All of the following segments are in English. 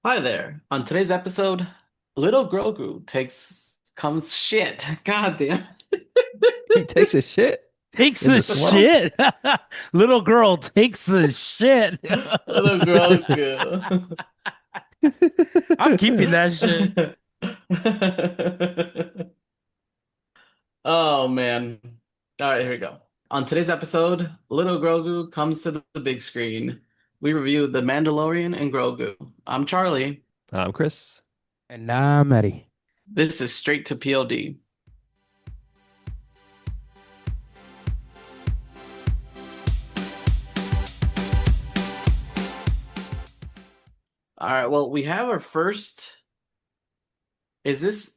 Hi there. On today's episode, little Grogu comes shit. God damn. He takes a shit Takes in a the swamp. shit. Little girl takes a shit. Little Grogu. I'm keeping that shit. Oh man. All right, here we go. On today's episode, little Grogu comes to the big screen. We review The Mandalorian and Grogu. I'm Charlie. I'm Chris. And now I'm Eddie. This is straight to POD. All right, well, we have our first. Is this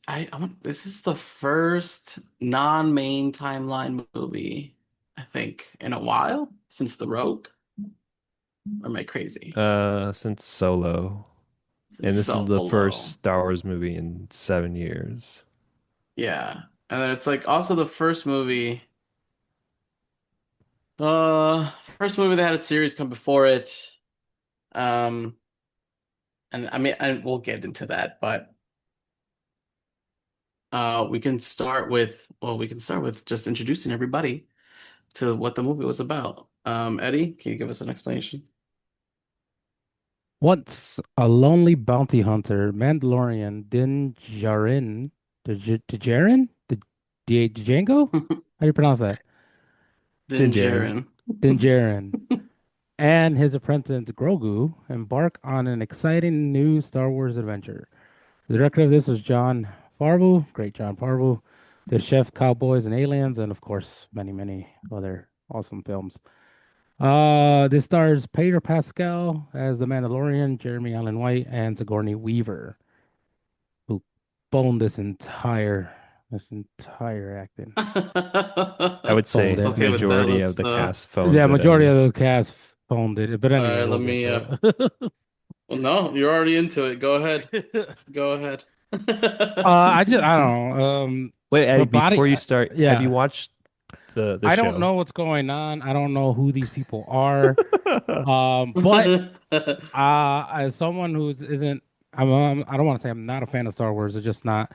this is the first non-main timeline movie, I think, in a while since The Rogue? Or am I crazy? Since Solo. And Since this is the first Solo. Star Wars movie in 7 years. Yeah. And then it's like also the first movie that had a series come before it. Um and I mean we'll get into that, but we can start with just introducing everybody to what the movie was about. Eddie, can you give us an explanation? Once a lonely bounty hunter, Mandalorian Din Djarin, Djarin, Django? How do you pronounce that? Din Din Djarin. Djarin. Din Djarin and his apprentice Grogu embark on an exciting new Star Wars adventure. The director of this was John Favreau, great John Favreau, the Chef, Cowboys and Aliens, and of course many, many other awesome films. This stars Pedro Pascal as the Mandalorian, Jeremy Allen White, and Sigourney Weaver, who boned this entire acting. I would Boned say it. Okay, with that, majority of let's the cast Yeah, phones it majority in. of the cast boned it. But all anyway, right, we'll let get me to well no, you're already into it. Go ahead. it. Go ahead. I don't know. Wait, The Eddie, body, before you start, have you yeah. watched the I don't show? know what's going on. I don't know who these people are. But as someone who isn't, I don't want to say I'm not a fan of Star Wars. It's just not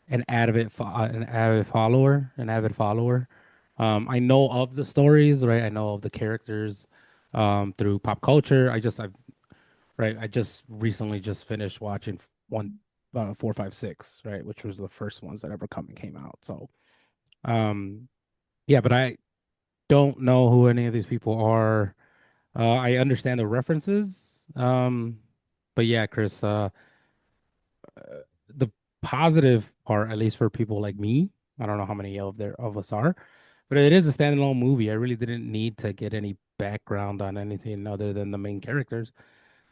an avid follower. I know of the stories, right? I know of the characters, through pop culture. I just recently just finished watching one, 4, 5, 6, right, which was the first ones that ever came out. So, um, yeah, but I don't know who any of these people are. I understand the references. But yeah, Chris, the positive part, at least for people like me, I don't know how many of us are, but it is a standalone movie. I really didn't need to get any background on anything other than the main characters.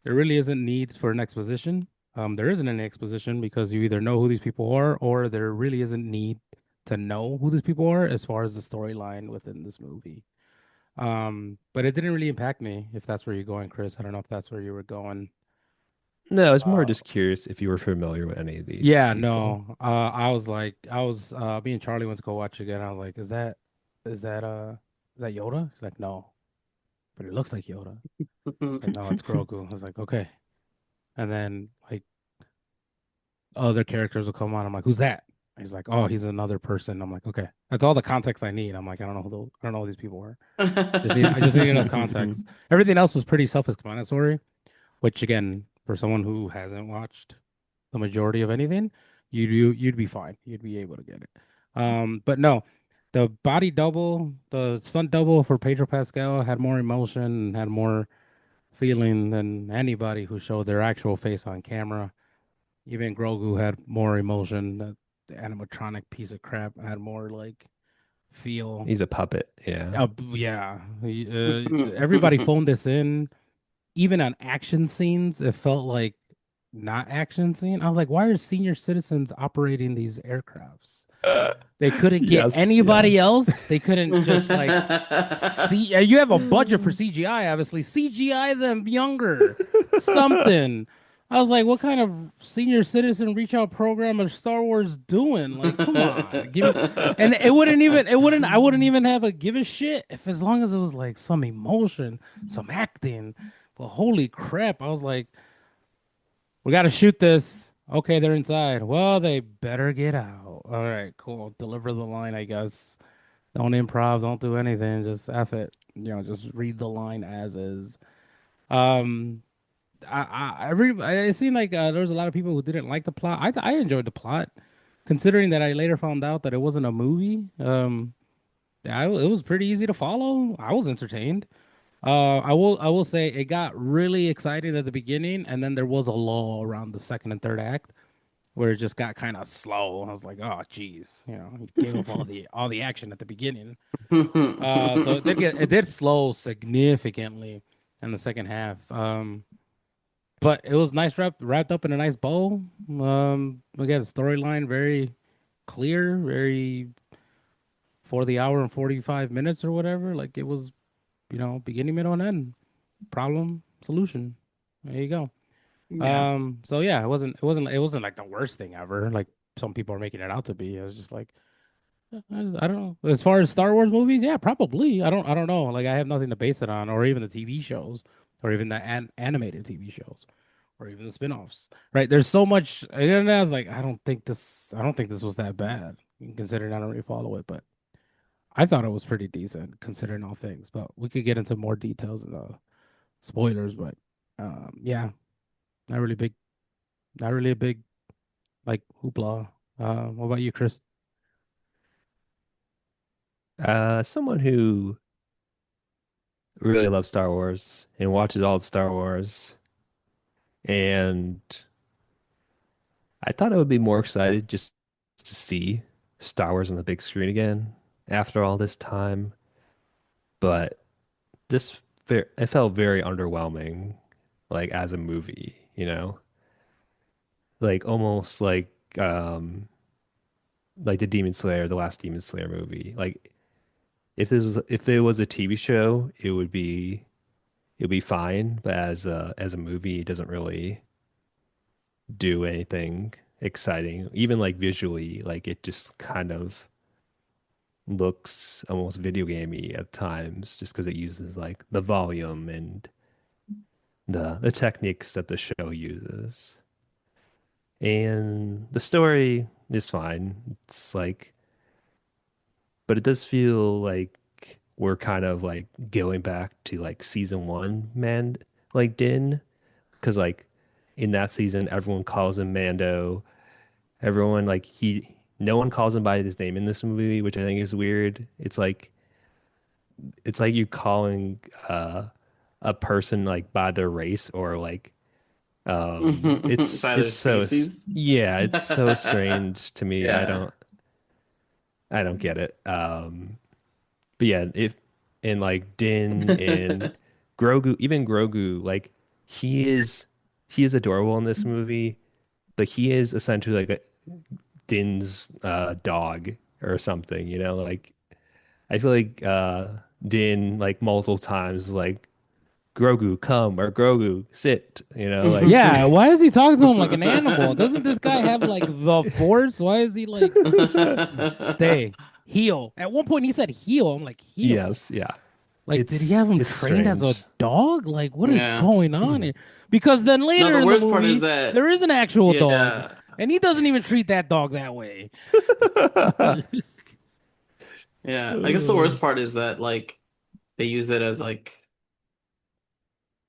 There really isn't need for an exposition. There isn't any exposition because you either know who these people are, or there really isn't need to know who these people are as far as the storyline within this movie. But it didn't really impact me, if that's where you're going, Chris. I don't know if that's where you were going. No, it's more Uh, just curious if you were familiar with any of these yeah, people. no. Me and Charlie went to go watch again. I was like, is that, is that Yoda? He's like, no, but it looks like Yoda. Like, no, it's Grogu. I was like, okay. And then like other characters will come on. I'm like, who's that? He's like, oh, he's another person. I'm like, okay, that's all the context I need. I'm like, I don't know who these people are. I just need enough context. Everything else was pretty self-explanatory, which again, for someone who hasn't watched the majority of anything, you'd be fine. You'd be able to get it. But no, the body double, the stunt double for Pedro Pascal had more emotion and had more feeling than anybody who showed their actual face on camera. Even Grogu had more emotion. The animatronic piece of crap had more like feel. He's a puppet. Yeah. Yeah, everybody phoned this in. Even on action scenes, it felt like not action scene. I was like, why are senior citizens operating these aircrafts? They couldn't get Yes. Yeah. anybody else. They couldn't just like see. You have a budget for CGI, obviously. CGI them younger, something. I was like, what kind of senior citizen reach out program is Star Wars doing? Like, come on, give me. And I wouldn't even have a give a shit if as long as it was like some emotion, some acting. But holy crap, I was like, We got to shoot this. Okay, they're inside. Well, they better get out. All right, cool. Deliver the line, I guess. Don't improv. Don't do anything. Just F it. Just read the line as is. Um, it seemed like there was a lot of people who didn't like the plot. I enjoyed the plot, considering that I later found out that it wasn't a movie. It was pretty easy to follow. I was entertained. I will say it got really exciting at the beginning, and then there was a lull around the second and third act where it just got kind of slow. I was like, oh, geez, you gave up all the action at the beginning. So it did slow significantly in the second half. But it was nice wrapped up in a nice bow. Again, storyline very clear, very for the hour and 45 minutes or whatever. Like it was, beginning, middle, and end. Problem, solution. There you go. Yeah. So yeah, it wasn't like the worst thing ever, like some people are making it out to be. It was just like I don't know. As far as Star Wars movies, yeah, probably. I don't know. Like I have nothing to base it on, or even the TV shows, or even the animated TV shows, or even the spin-offs. Right? There's so much. And I was like, I don't think this was that bad, considering I don't really follow it, but I thought it was pretty decent considering all things. But we could get into more details in the spoilers, but yeah, not really big, not really a big like hoopla. What about you, Chris? Someone who really loves Star Wars and watches all the Star Wars, and I thought I would be more excited just to see Star Wars on the big screen again after all this time. But it felt very underwhelming, like as a movie, like almost like the Demon Slayer, the last Demon Slayer movie. Like if it was a TV show, it'd be fine, but as a movie, it doesn't really do anything exciting. Even like visually, like it just kind of looks almost video gamey at times just because it uses like the volume and the techniques that the show uses. And the story is fine. It's like, but it does feel like we're kind of like going back to like season one, man, like Din, because like in that season, everyone calls him Mando. Everyone like no one calls him by his name in this movie, which I think is weird. It's like you calling a person like by their race or like By it's their so species. yeah, it's so strange to me. I Yeah. don't I don't get it. But yeah, if and like Din and Grogu, even Grogu, like he is he is adorable in this movie, but he is essentially like Din's dog or something, like I feel like Din like multiple times like Grogu come or Grogu sit, like Yeah, why is he talking to him like an animal? Doesn't this guy have like the force? Why is he like stay heal? At one point he said heal. I'm like heal. yes, yeah. Like, did he have him It's trained as a strange. dog? Like, what is Yeah. going on here? Because then No, later the in the worst part is movie, that, there is an actual dog, yeah. and he doesn't even treat that dog that way. Yeah. I guess the worst part is that like they use it as like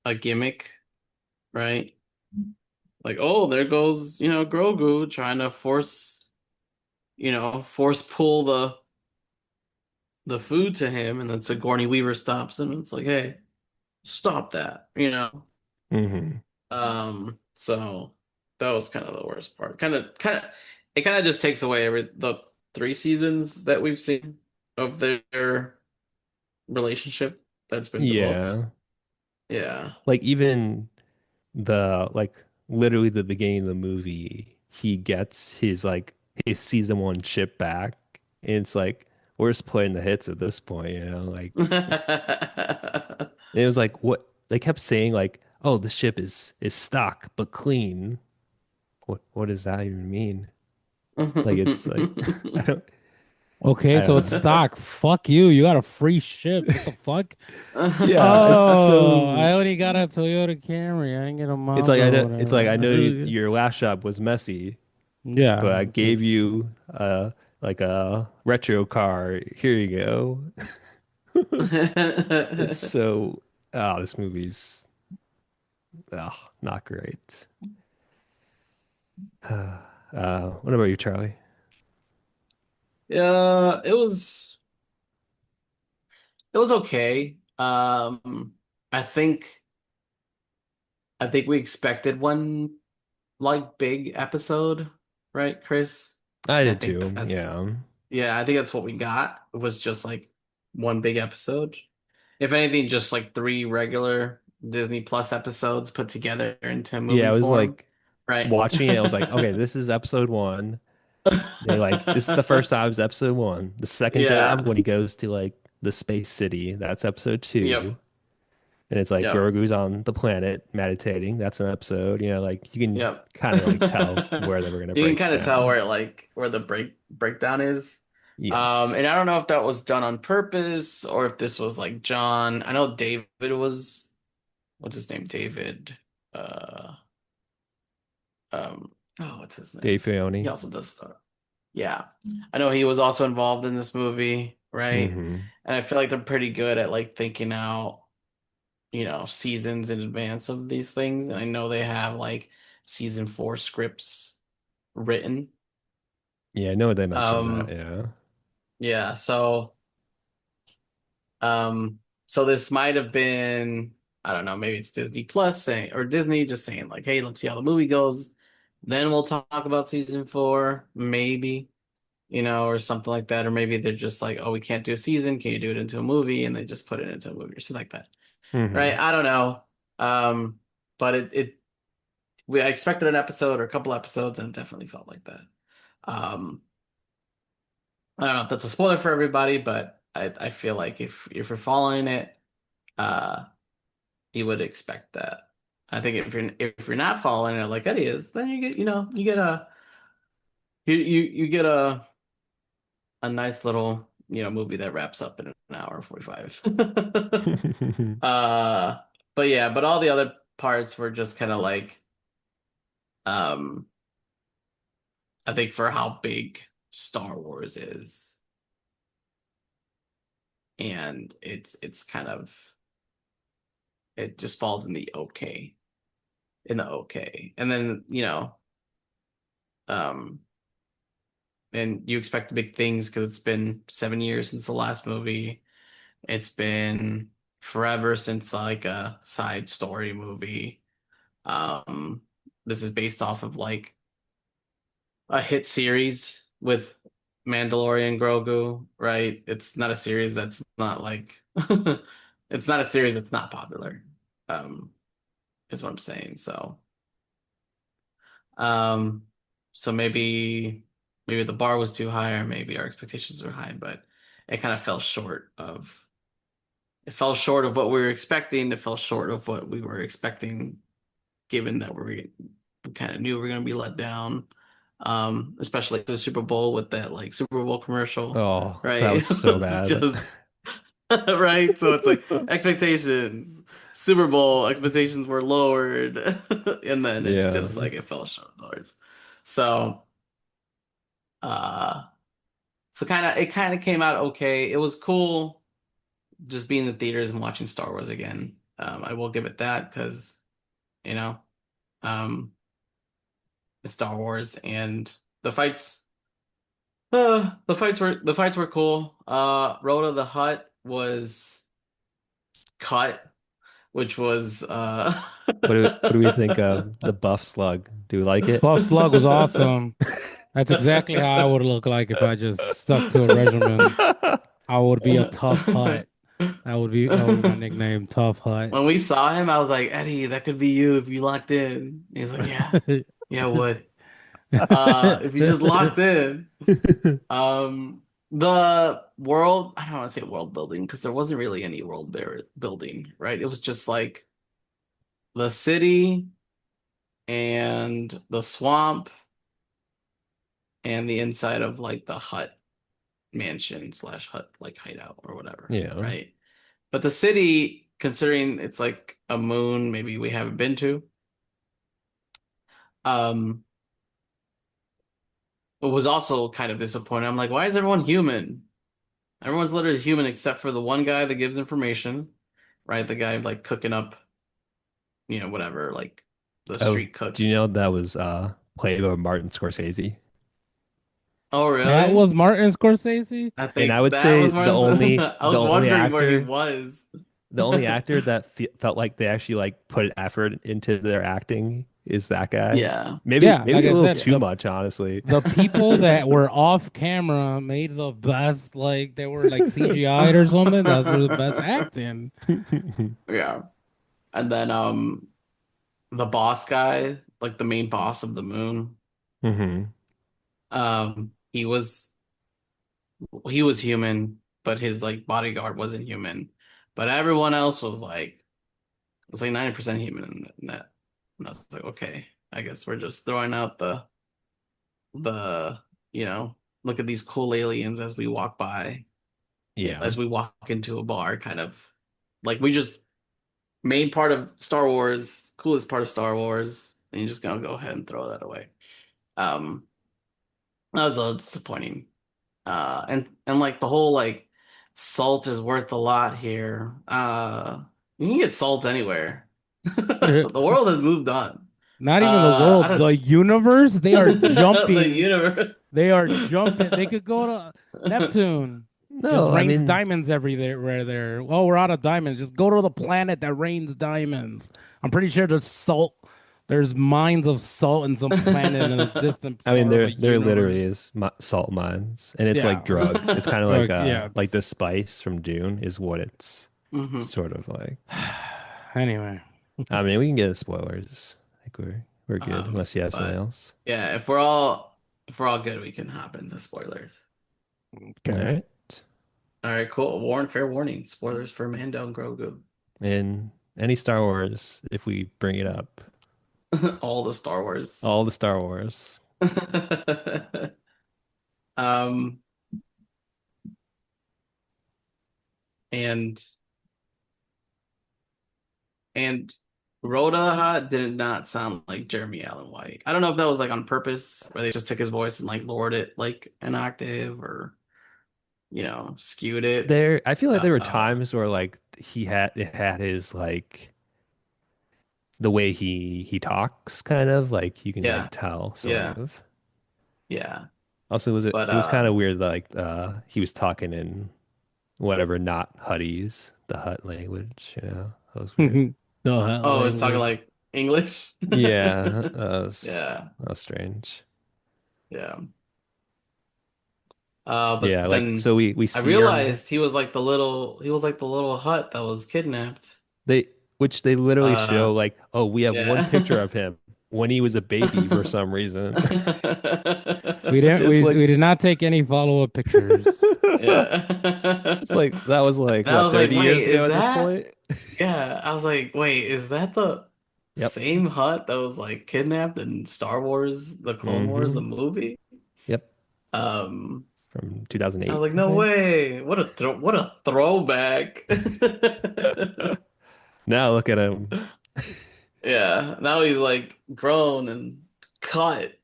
a gimmick, right? Like, oh, there goes, Grogu trying to force pull the food to him, and then Sigourney Weaver stops him, and it's like, hey, stop that. Hmm. So that was kind of the worst part. It kind of just takes away the 3 seasons that we've seen of their relationship that's been developed. Yeah. Yeah. Like even like literally the beginning of the movie, he gets his season one ship back. And it's like we're just playing the hits at this point, like it was like what they kept saying like, oh, the ship is stock but clean. What does that even mean? Like it's like I don't Okay, I so don't it's know. stock. Fuck you. You got a free ship. What the fuck? Yeah, it's Oh, I so only got a Toyota Camry. I didn't get a it's like Mazda I or know it's like I know whatever. your last shop was messy, but I Yeah, gave just you like a retro car. Here you go. It's so this movie's not great. What about you, Charlie? Yeah, it was okay. I think I think we expected one like big episode, right, Chris? I And I did think too. that's Yeah. yeah, I think that's what we got. It was just like one big episode. If anything, just like three regular Disney Plus episodes put together into Yeah, movie I was form, like right? watching it, I was like, okay, this is episode one. They like this is the first time it's episode one. The second job Yeah. when he goes to like the space city, that's episode two. Yep. And it's like Yep. Grogu's on the planet meditating. That's an episode. Like you can Yep. kind of like tell where they were gonna You can break it kind of tell down. where where the breakdown is. Yes. And I don't know if that was done on purpose or if this was like John. I know David was what's his name? David. Uh what's his Dave name? He Filoni. also does stuff. Yeah. I know he was also involved in this movie, right? Hmm. And I feel like they're pretty good at like thinking out, seasons in advance of these things. And I know they have like season four scripts written. Yeah, I know they mentioned that. Um, Yeah. yeah, um, so this might have been, I don't know, maybe it's Disney Plus saying or Disney just saying like, hey, let's see how the movie goes. Then we'll talk about season four, maybe, or something like that. Or maybe they're just like, oh, we can't do a season. Can you do it into a movie? And they just put it into a movie or something like that. Right? Hmm. I don't know. But I expected an episode or a couple episodes, and it definitely felt like that. Um, I don't know if that's a spoiler for everybody, but I feel like if you're following it, uh, you would expect that. I think if you're not following it like Eddie is, then you get you get a nice little movie that wraps up in an hour and 45. Uh, but yeah, but all the other parts were just kind of like um, I think for how big Star Wars is, and it's kind of it just falls in the okay. In the okay. And then, um, and you expect big things because it's been 7 years since the last movie. It's been forever since like a side story movie. Um, this is based off of like a hit series with Mandalorian Grogu, right? It's not a series that's not like it's not a series that's not popular. Um, is what I'm saying. Um, so maybe the bar was too high or maybe our expectations were high, but it kind of fell short of what we were expecting. It fell short of what we were expecting, given that we kind of knew we were going to be let down. Especially the Super Bowl with that like Super Bowl commercial, Oh, that right? was so It's bad. just right. So it's like expectations, Super Bowl expectations were lowered, and then it's Yeah. just like it fell short of those. So, uh, it kind of came out okay. It was cool just being in the theaters and watching Star Wars again. I will give it that because you know, um, it's Star Wars and the fights. The fights were cool. Rhoda the Hutt was cut, which was What do we think of the buff slug? Do we like it? Buff Slug was awesome. That's exactly how I would look like if I just stuck to a regimen. I would be a tough hut. That would be my nickname, Tough Hut. when we saw him, I was like, Eddie, that could be you if you locked in. He's like, yeah, yeah, it would. If you just locked in. The world, I don't want to say world building because there wasn't really any building, right? It was just like the city and the swamp and the inside of like the hut. mansion slash hut like hideout or whatever, Yeah. right? But the city, considering it's like a moon, maybe we haven't been to, um, it was also kind of disappointing. I'm like, why is everyone human? Everyone's literally human except for the one guy that gives information, right? The guy like cooking up, whatever, like the Oh, street do cook. you know that was played by Martin Scorsese? Oh, That really? was Martin Scorsese? I And I think would that say was Martin's. I the was only wondering where he actor was. the only actor that fe felt like they actually like put effort into their acting is that guy. Yeah. Maybe Yeah, like maybe a I little said, too the much, honestly. the people that were off camera made the best, like they were like CGI'd or something. Those were the best acting. Yeah. And then the boss guy, like the main boss of the moon, hmm he was human, but his like bodyguard wasn't human. But everyone else was like 90% human in that. And I was like, okay, I guess we're just throwing out the you know, look at these cool aliens as we walk by, Yeah. as we walk into a bar, kind of like we just main part of Star Wars, coolest part of Star Wars, and you're just gonna go ahead and throw that away. Um, that was a little disappointing. And like the whole like salt is worth a lot here. You can get salt anywhere. The world has moved on. Not even the I world, don't the universe. They are the jumping. universe. They are jumping. They could go to Neptune. Just No, I rains mean diamonds everywhere there. Well, we're out of diamonds. Just go to the planet that rains diamonds. I'm pretty sure there's salt. There's mines of salt in some planet in a distant I mean part of the there literally universe. is salt mines and it's like Yeah. drugs. It's kind of Yeah, like the it's spice from Dune is what it's hmm sort of like. anyway. I mean, we can get the spoilers. I think we're good Um, unless you have something but else. yeah, if we're all good, we can hop into spoilers. All Okay. right. All right, cool. Fair warning. Spoilers for Mando and Grogu. In any Star Wars, if we bring it up, All the Star Wars. all the Star Wars. Um, and and Rhoda Hutt did not sound like Jeremy Allen White. I don't know if that was like on purpose, where they just took his voice and like lowered it like an octave, or skewed it. I feel like there were Uh, times where like it had his like the way he talks kind of like you can like yeah, tell sort yeah, of. yeah. Also, But it was kind of weird like he was talking in whatever not Hutties, the Hut language, you know. That was weird. The hell oh, it's talking language. like English. Yeah, Yeah, that was strange. yeah. But Yeah, like then so we I see him. realized he was like the little hut that was kidnapped. They which they literally Uh, show like, oh, we have one picture yeah. of him when he was a baby for some reason. We didn't It's we like did not take any follow-up pictures. Yeah. it's like that was like And I what was like, 30 wait, years ago is at this that? point. Yeah, I was like, wait, is that the Yep. same hut that was like kidnapped in Star Wars, the Clone Wars, hmm the movie? Yep. Um, From I was 2008, like, I no think. way. What a throwback. Now look at him. Yeah, now he's like grown and cut.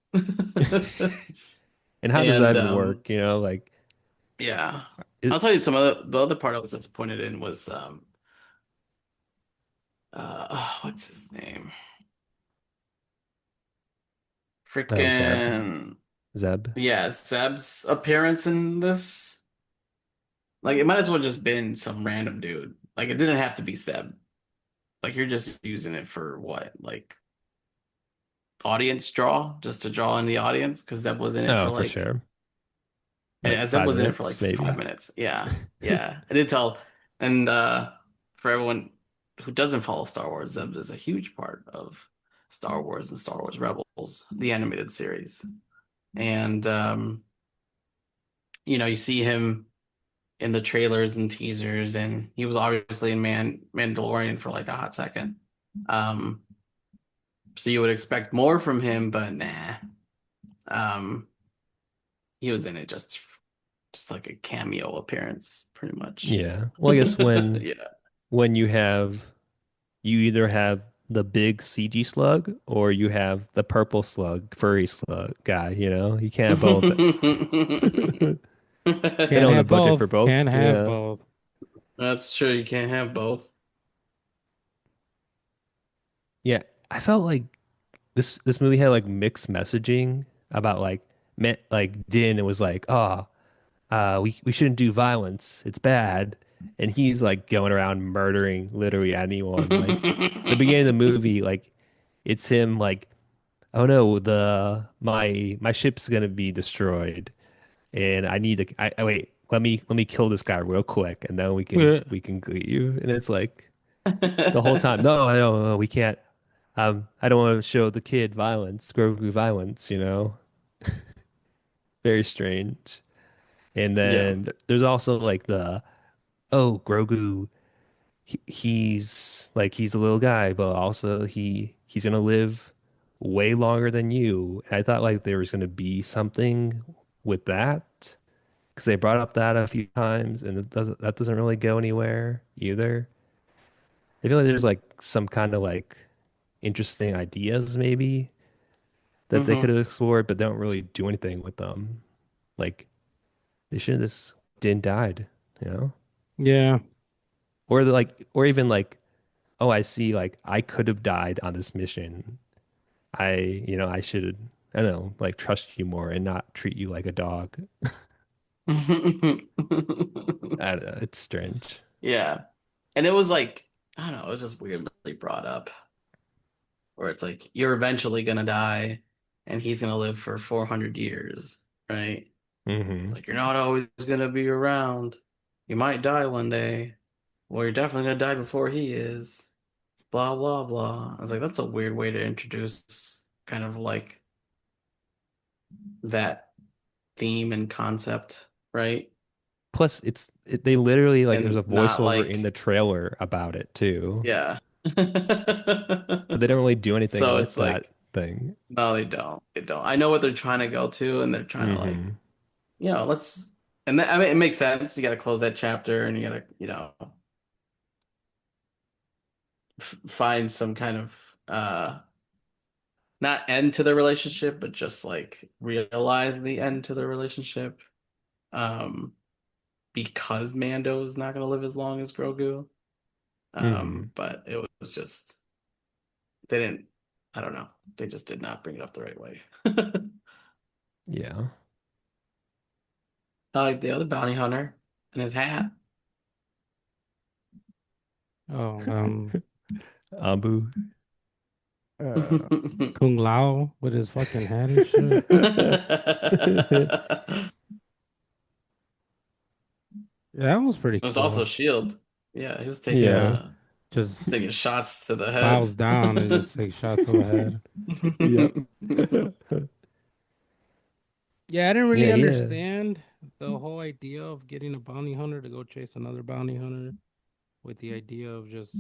And how does that And even work? You know, like yeah. I'll it, tell you the other part I was disappointed in was what's his name? Zeb. Freaking Zeb. yeah, Zeb's appearance in this. Like it might as well just been some random dude. Like it didn't have to be Zeb. Like you're just using it for what? Like audience draw, just to draw in the audience, because Zeb was in it for Oh, for like sure. Like yeah, Zeb 5 was in it for like minutes, maybe. 5 minutes. Yeah, yeah. I did tell, and for everyone who doesn't follow Star Wars, Zeb is a huge part of Star Wars and Star Wars Rebels, the animated series. And you see him in the trailers and teasers, and he was obviously in Mandalorian for like a hot second. Um, so you would expect more from him, but nah. Um, he was in it just. Just like a cameo appearance, pretty much. Yeah. Well, I guess Yeah. when you either have the big CG slug or you have the purple slug, furry slug guy, you know? You can't have both. They Can't don't have the have budget for both. both. Can't have Yeah. both. That's true. You can't have both. Yeah. I felt like this movie had like mixed messaging about like Din was like, oh, we shouldn't do violence. It's bad. And he's like going around murdering literally anyone. Like the beginning of the movie, like it's him like, oh no, the my ship's gonna be destroyed, and I need to. Wait. Let me kill this guy real quick, and then Yeah. we can leave. And it's like the whole time, no, I don't. No, we can't. I don't want to show the kid violence, Grogu violence. You know, very strange. And Yeah. then there's also like the oh Grogu, he's like he's a little guy, but also he's gonna live way longer than you. And I thought like there was gonna be something with that because they brought up that a few times, and that doesn't really go anywhere either. I feel like there's like some kind of like interesting ideas maybe that they could Hmm. have explored, but they don't really do anything with them. Like they should have just didn't died, you know? Yeah. Or even like, oh, I see, like I could have died on this mission. I should, I don't know, like trust you more and not treat you like a dog. I don't know, it's strange. Yeah. And it was like, I don't know, it was just weirdly brought up where it's like, you're eventually gonna die and he's gonna live for 400 years, right? It's Hmm. like, you're not always gonna be around. You might die one day. Well, you're definitely gonna die before he is. Blah, blah, blah. I was like, that's a weird way to introduce kind of like that theme and concept, right? Plus, they literally like there's a And not voiceover in the like, trailer about it too, yeah. but they don't really do anything So with it's that like, thing. no, they don't. They don't. I know what they're trying to go to, and they're trying to like, Hmm. let's. And that, I mean, it makes sense. You got to close that chapter, and you got to, f find some kind of not end to the relationship, but just like realize the end to the relationship. Um, because Mando's not gonna live as long as Grogu. Hmm. But it was just they didn't. I don't know. They just did not bring it up the right way. Yeah. I like the other bounty hunter and his hat. Oh, Abu. uh, Kung Lao with his fucking hat and shit. Yeah, that was pretty It was also cool. Shield. Yeah, he was Yeah. Yeah, just taking shots to the head. bows down and just takes shots to the head. Yep. Yeah, I didn't really Yeah, yeah. understand the whole idea of getting a bounty hunter to go chase another bounty hunter with the idea of just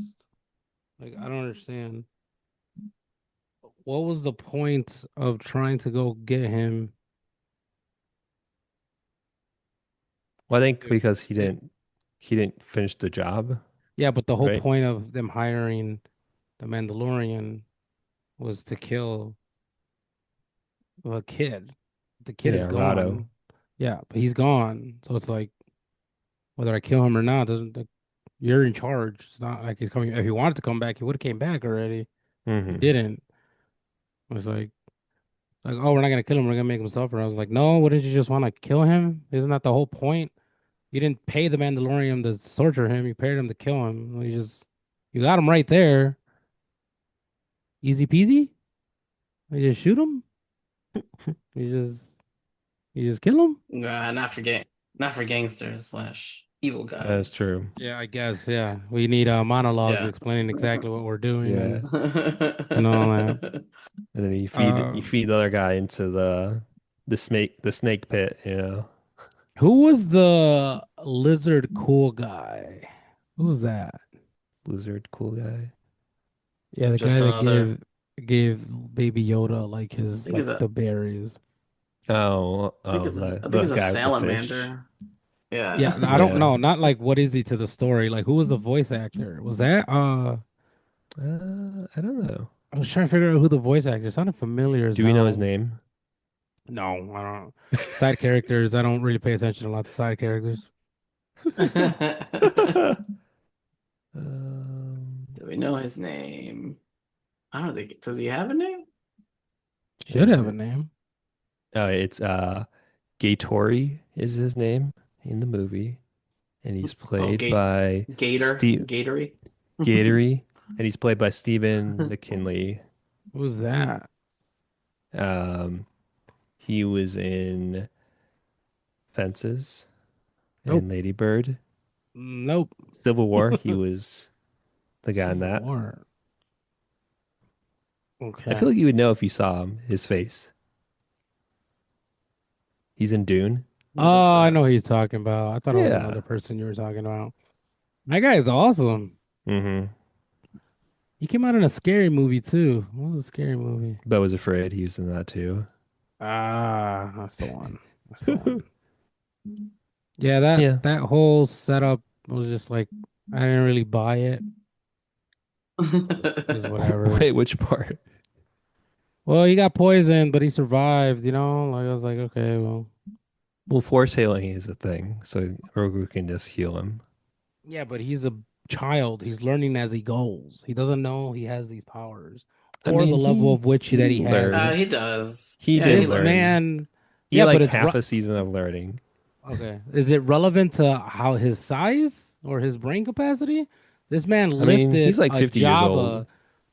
like I don't understand. What was the point of trying to go get him Well, I think if because if he didn't finish the job, yeah, but the whole right? point of them hiring the Mandalorian was to kill the kid. The kid is Yeah, Rado. gone. Yeah, but he's gone. So it's like whether I kill him or not doesn't like you're in charge. It's not like he's coming. If he wanted to come back, he would have came back already. He Hmm. didn't. It was like oh, we're not gonna kill him. We're gonna make him suffer. I was like, no, wouldn't you just want to kill him? Isn't that the whole point? You didn't pay the Mandalorian to torture him. You paid him to kill him. You got him right there. Easy peasy. You just shoot him. You just you just kill him. Nah, not for gangsters slash evil That's guys. true. Yeah, I guess. Yeah, we need monologues Yeah. explaining exactly what we're doing Yeah. and all that. And then Uh, you feed the other guy into the snake pit, you know. who was the lizard cool guy? Who was that? Lizard cool guy. Yeah, the Just guy that another, gave Baby Yoda like I his think is like a the berries. The I think it's a guy with the fish. salamander. Yeah. Yeah, I don't Yeah. know. Not like what is he to the story? Like who was the voice actor? Was that I don't know. I was trying to figure out who the voice actor. It sounded familiar as Do we know his hell. name? No, I don't. Side characters. I don't really pay attention to a lot of side characters. Um, Do we know his name? I don't think. Does he have a name? what Should is have a it? name. Oh, it's Gatori is his name in the movie, and he's Oh, played by Steve Gatory. Gatory, and he's played by Stephen McKinley. Who's that? Um, he was in Fences Nope. and Lady Bird. Nope. Civil War, he was the guy in Civil that. War. I Okay. feel like you would know if you saw him, his face. He's in Dune. What is Oh, I that? know who you're talking about. I thought it was Yeah. another person you were talking about. That guy is awesome. Mm-hmm. He came out in a scary movie too. What was a scary movie? But was afraid he was in that too. Ah, that's the one. That's the one. Yeah, that Yeah. that whole setup was just like I didn't really buy it. Just whatever. Wait, which part? Well, he got poisoned, but he survived, Like I was like, okay, well. Well, force healing is a thing, so Grogu can just heal him. Yeah, but he's a child. He's learning as he goes. He doesn't know he has these powers I or the mean, level of which he that he has it. learned. He does. He Yeah, did he This learns. learn. man, He had yeah, but like it's half a season of learning. okay. Is it relevant to how his size or his brain capacity? This man I mean, lifted he's like a 50 years Java. old.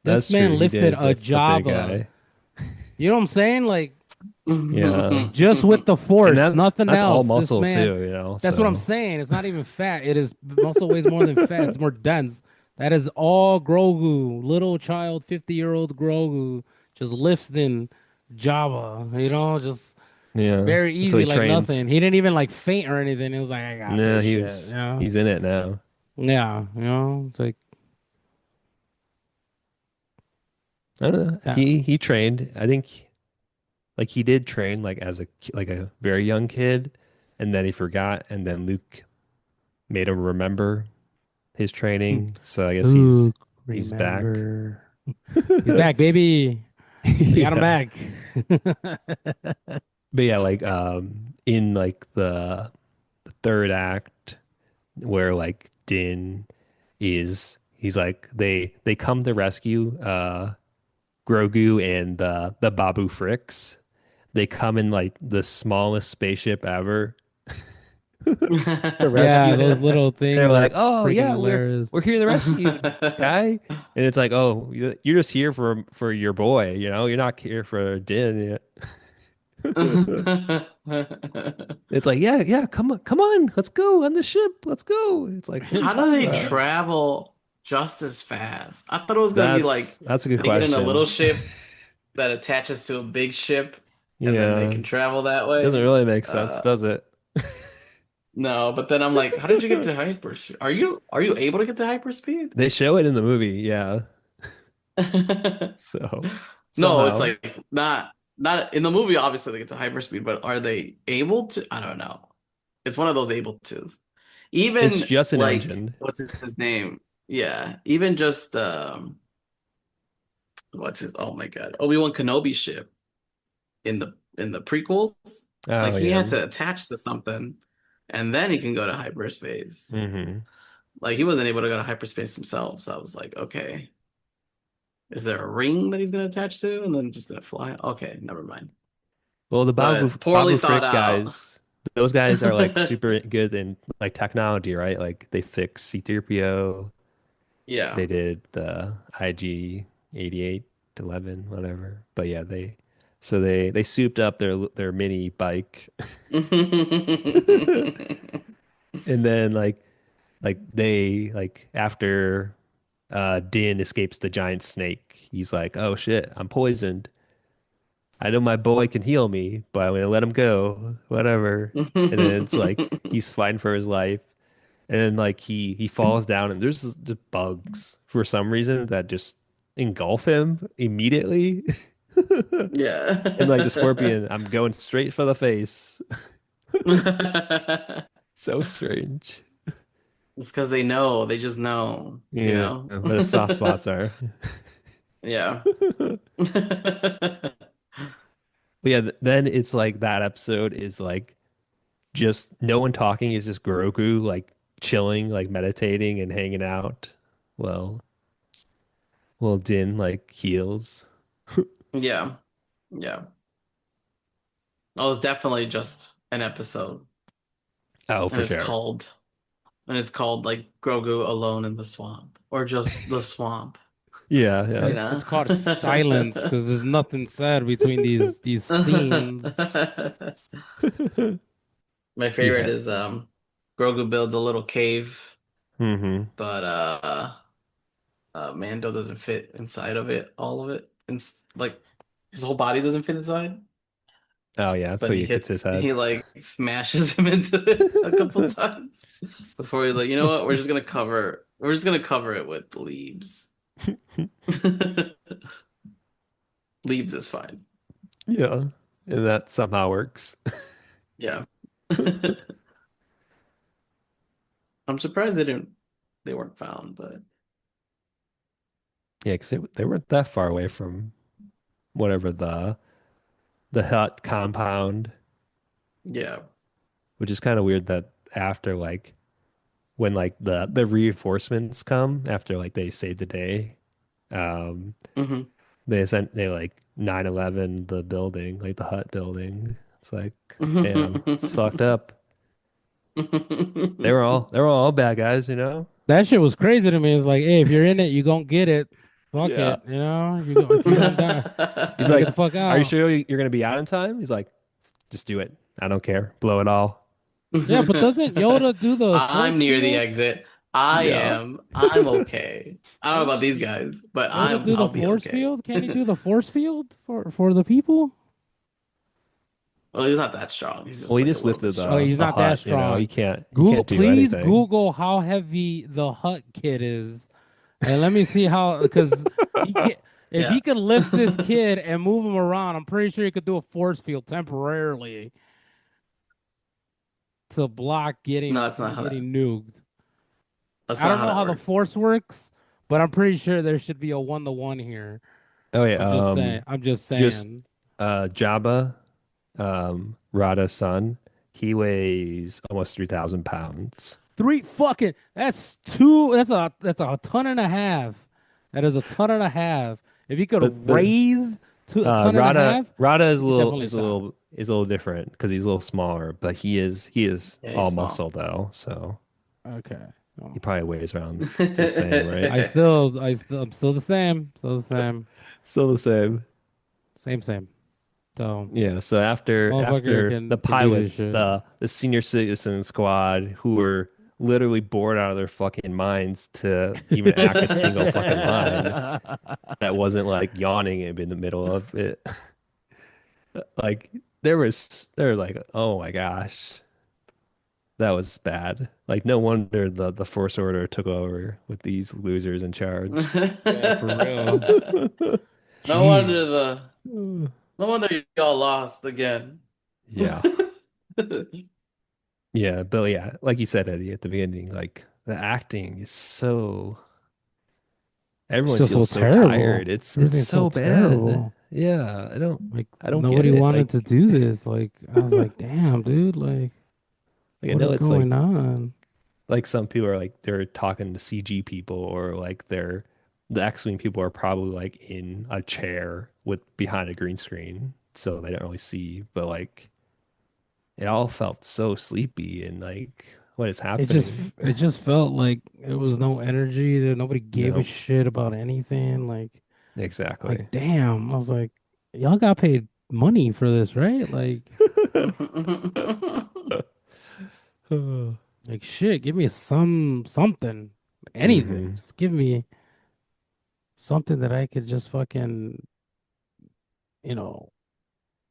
This That's true. man He lifted did a lift the big Java. guy. You know what I'm saying? Like Yeah. just with the And force, nothing that's all else. This muscle man, too. that's what I'm So saying. It's not even fat. It is muscle weighs more than fat. It's more dense. That is all Grogu, little child, 50-year-old Grogu, just lifting Java, just yeah. very So easy, he like trains. nothing. He didn't even like faint or anything. It was like, I got No, this shit, he's in it now. Yeah, it's like I don't know. that. He trained. I think like he did train like as like a very young kid, and then he forgot, and then Luke made him remember his training. So I guess Who he's back. remember? He's back, baby. They got him Yeah. back. But yeah, like in like the third act where like Din he's like they come to rescue Grogu and the Babu Fricks. They come in like the smallest spaceship ever to rescue Yeah, those him. little They're things are like, "Oh freaking yeah, hilarious. we're here to rescue you, guy." And it's like, "Oh, you're just here for your boy, You're not here for Din." It's like, "Yeah, yeah, come on, let's go on the ship, let's go." It's like, "What are you How do talking they about?" travel just as fast? I thought it was gonna be like That's a good they get in a little question. ship that attaches to a big ship, and then they Yeah, can travel that way. doesn't really make sense, Uh, does it? no, but then I'm like, how did you get to hyperspeed? Are you able to get to hyperspeed? They show it in the movie, yeah. So No, it's somehow like not in the movie. Obviously, they get to hyperspeed, but are they able to? I don't know. It's one of those able tos. it's Even just an like engine. what's his name? Yeah, even just what's his? Oh my God, Obi-Wan Kenobi ship in the prequels. Like Oh he yeah. had to attach to something, and then he can go to hyperspace. Hmm. Like he wasn't able to go to hyperspace himself. So I was like, okay, is there a ring that he's gonna attach to, and then just gonna fly? Okay, never mind. Well, the But poorly Babu thought Frick out. guys, those guys are like super good in like technology, right? Like they fix C-3PO. Yeah. They did the IG 88 11, whatever. But yeah, they souped up their mini bike. And then like they like after Din escapes the giant snake, he's like, "Oh shit, I'm poisoned. I know my boy can heal me, but I'm gonna let him go, whatever." And then it's like he's fighting for his life, and then like he falls down, and there's just bugs for some reason that just engulf him immediately. And like the Yeah. scorpion, I'm going straight for the face. So strange. It's because they know. They just know, you Yeah, know? where the soft spots are. Yeah. But yeah, then it's like that episode is like just no one talking. It's just Grogu like chilling, like meditating and hanging out. Well, well, Din like heals. Yeah. Yeah. Oh, it's definitely just an episode. Oh, And for it's sure. called and it's called like Grogu Alone in the Swamp. Or just the swamp, Yeah, you yeah. It's know? called silence because there's nothing said between these scenes. My favorite Yeah. is Grogu builds a little cave, Hmm. but Mando doesn't fit inside of it, all of it. And like his whole body doesn't fit inside, Oh yeah, so but he hits his head. he like smashes him into it a couple times before he's like, you know what, we're just gonna cover it with leaves. Leaves is fine. Yeah. And that somehow works. Yeah. I'm surprised they weren't found, but Yeah, because they weren't that far away from whatever the hut compound, yeah. which is kind of weird that after like when like the reinforcements come after like they save the day, um, Hmm. they like 9/11 the building, like the hut building. It's like, damn, it's fucked up. They were all bad guys, you know? That shit was crazy to me. It's like, hey, if you're in it, you gonna get it. Fuck Yeah. it, you know. If you're gonna die, He's gotta get like, the fuck "Are you out. sure you're gonna be out in time?" He's like, "Just do it. I don't care. Blow it all." Yeah, but doesn't Yoda do the I'm force near the field? exit. I Yeah. am. I'm okay. I don't know about Doesn't these guys, but Yoda do the I'll be force okay. field? Can't he do the force field for the people? Well, he's not that strong. He's Well, just he like a just little bit lifted Oh, strong. he's the not that hut, you know. strong. He can't do Please anything. Google how heavy the Hut kid is, and let me see how. Because he can, if he Yeah. could lift this kid and move him around, I'm pretty sure he could do a force field temporarily to block No, getting that's not how that. nuked. That's I not don't how know that how the works. force works, but I'm pretty sure there should be a 1-to-1 here. Oh yeah, I'm just saying. I'm just just saying. Jabba, Rada's son, he weighs almost 3,000 pounds. Three fucking that's two that's a ton and a half. That is a ton and a half. If he could But raise to a ton and a Rada half, Rada is he a could little definitely stop. is a little different because he's a little smaller, but he is Yeah, he's all small. muscle though, so Okay. he No. probably weighs around the same, right? I'm still the same. Still the same. Still the same. Same. So Yeah, so motherfucker after the can do this pilots, shit. the senior citizen squad who were literally bored out of their fucking minds to even act a single fucking line that wasn't like yawning in the middle of it. Like they were like, "Oh my gosh, that was bad." Like no wonder the First Order took over with these losers in charge. Yeah, for real. No wonder Jeez. no wonder y'all lost again. Yeah. Yeah, but yeah, like you said, Eddie, at the beginning, like the acting is so It's everyone just so feels so tired. terrible. It's Everything's so so bad. terrible. Yeah, Like I don't get nobody it. wanted to do this. Like I was like, damn, dude, Like I what know is it's like going on? some people are like they're talking to CG people or like the X-Wing people are probably like in a chair with behind a green screen, so they don't really see, but like it all felt so sleepy and like what is It just happening? it just felt like it was no energy there. Nobody gave a No, shit about anything. Like exactly. damn. I was like, y'all got paid money for this, right? Like shit, give me something. Anything. Hmm. Just give me something that I could just fucking, you know,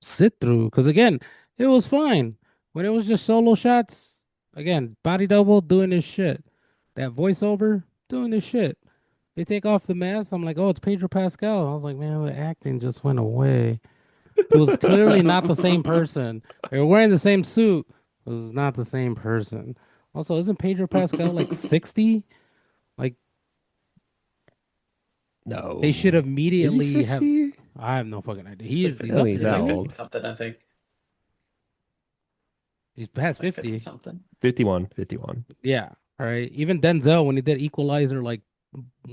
sit through. Because again, it was fine when it was just solo shots. Again, body double doing this shit. That voiceover doing this shit. They take off the mask. I'm like, oh, it's Pedro Pascal. I was like, man, the acting just went away. It was clearly not the same person. They were wearing the same suit. It was not the same person. Also, isn't Pedro Pascal like 60? Like they should No. Is he immediately have. 60? I have no fucking idea. I He's don't up think he's there, He's that isn't like he? 50 old. something, I think. He's He's past like 50 50. something. 51, 51. Yeah. All right. Even Denzel, when he did Equalizer like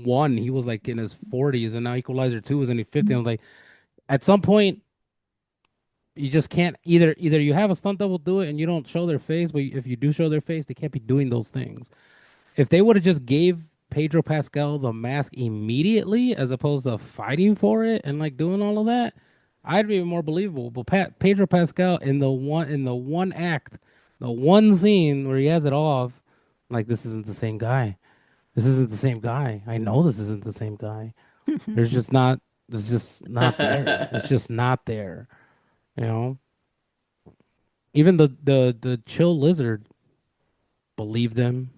one, he was like in his 40s, and now Equalizer two was in his 50s. I was like, at some point, you just can't either you have a stunt double do it and you don't show their face, but if you do show their face, they can't be doing those things. If they would have just gave Pedro Pascal the mask immediately as opposed to fighting for it and like doing all of that, I'd be more believable. But Pedro Pascal in the one act, the one scene where he has it off, like this isn't the same guy. This isn't the same guy. I know this isn't the same guy. There's just not. It's just not there. It's just not there. You know. Even the chill lizard believed them.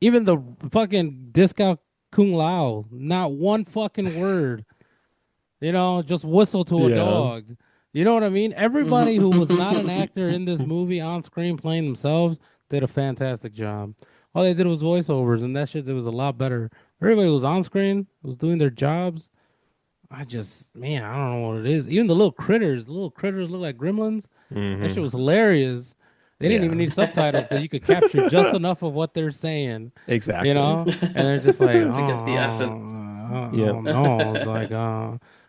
Even the fucking discount Kung Lao, not one fucking word. Just whistle to a Yeah. dog. You know what I mean? Everybody who was not an actor in this movie on screen playing themselves did a fantastic job. All they did was voiceovers, and that shit was a lot better. Everybody who was on screen was doing their jobs. Man, I don't know what it is. Even the little critters look like gremlins. That shit Hmm. was hilarious. They didn't even Yeah. need subtitles because you could capture just enough of what they're saying, you Exactly. know? And they're just like, To get the essence. Yep. oh no. It's like,